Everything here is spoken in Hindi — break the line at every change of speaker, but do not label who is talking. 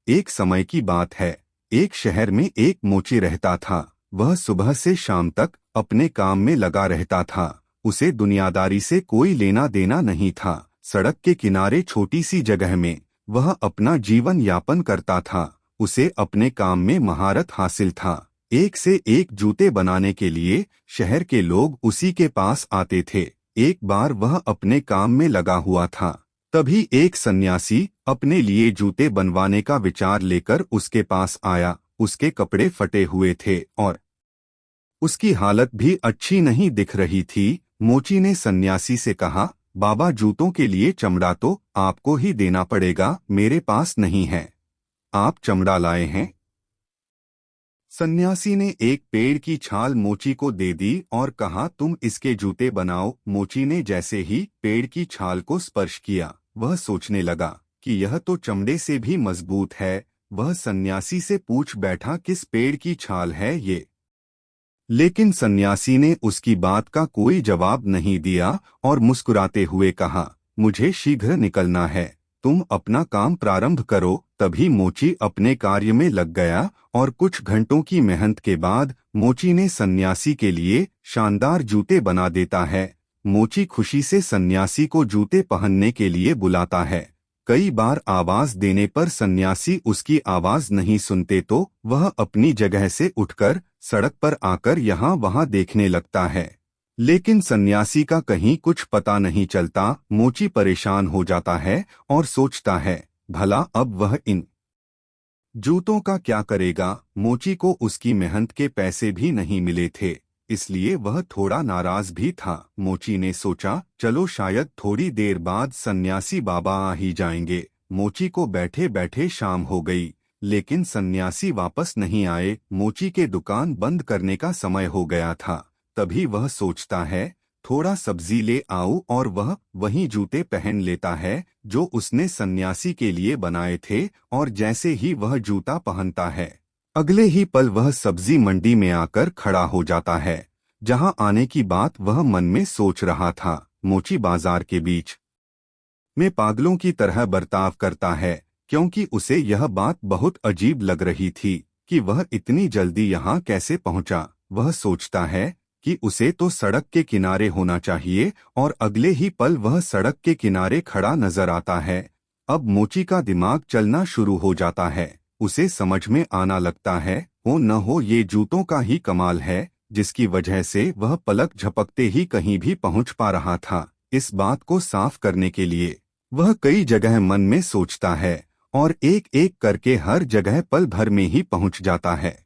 एक समय की बात है। एक शहर में एक मोची रहता था। वह सुबह से शाम तक अपने काम में लगा रहता था। उसे दुनियादारी से कोई लेना देना नहीं था। सड़क के किनारे छोटी सी जगह में वह अपना जीवन यापन करता था। उसे अपने काम में महारत हासिल था। एक से एक जूते बनाने के लिए शहर के लोग उसी के पास आते थे। एक बार वह अपने काम में लगा हुआ था। तभी एक सन्यासी अपने लिए जूते बनवाने का विचार लेकर उसके पास आया। उसके कपड़े फटे हुए थे और उसकी हालत भी अच्छी नहीं दिख रही थी। मोची ने सन्यासी से कहा, बाबा, जूतों के लिए चमड़ा तो आपको ही देना पड़ेगा, मेरे पास नहीं है। आप चमड़ा लाए हैं? सन्यासी ने एक पेड़ की छाल मोची को दे दी और कहा, तुम इसके जूते बनाओ। मोची ने जैसे ही पेड़ की छाल को स्पर्श किया, वह सोचने लगा कि यह तो चमड़े से भी मजबूत है। वह सन्यासी से पूछ बैठा, किस पेड़ की छाल है ये? लेकिन सन्यासी ने उसकी बात का कोई जवाब नहीं दिया और मुस्कुराते हुए कहा, मुझे शीघ्र निकलना है, तुम अपना काम प्रारंभ करो। तभी मोची अपने कार्य में लग गया और कुछ घंटों की मेहनत के बाद मोची ने सन्यासी के लिए शानदार जूते बना देता है। मोची खुशी से सन्यासी को जूते पहनने के लिए बुलाता है। कई बार आवाज देने पर सन्यासी उसकी आवाज नहीं सुनते तो वह अपनी जगह से उठकर सड़क पर आकर यहाँ वहाँ देखने लगता है। लेकिन सन्यासी का कहीं कुछ पता नहीं चलता। मोची परेशान हो जाता है और सोचता है, भला अब वह इन जूतों का क्या करेगा। मोची को उसकी मेहनत के पैसे भी नहीं मिले थे, इसलिए वह थोड़ा नाराज भी था। मोची ने सोचा, चलो शायद थोड़ी देर बाद सन्यासी बाबा आ ही जाएंगे। मोची को बैठे बैठे शाम हो गई, लेकिन सन्यासी वापस नहीं आए। मोची के दुकान बंद करने का समय हो गया था। तभी वह सोचता है, थोड़ा सब्जी ले आऊं, और वह वही जूते पहन लेता है जो उसने सन्यासी के लिए बनाए थे। और जैसे ही वह जूता पहनता है, अगले ही पल वह सब्जी मंडी में आकर खड़ा हो जाता है, जहां आने की बात वह मन में सोच रहा था। मोची बाजार के बीच में पागलों की तरह बर्ताव करता है, क्योंकि उसे यह बात बहुत अजीब लग रही थी कि वह इतनी जल्दी यहाँ कैसे पहुंचा। वह सोचता है कि उसे तो सड़क के किनारे होना चाहिए, और अगले ही पल वह सड़क के किनारे खड़ा नजर आता है। अब मोची का दिमाग चलना शुरू हो जाता है। उसे समझ में आना लगता है, हो न हो ये जूतों का ही कमाल है, जिसकी वजह से वह पलक झपकते ही कहीं भी पहुंच पा रहा था। इस बात को साफ करने के लिए वह कई जगह मन में सोचता है और एक एक करके हर जगह पल भर में ही पहुंच जाता है।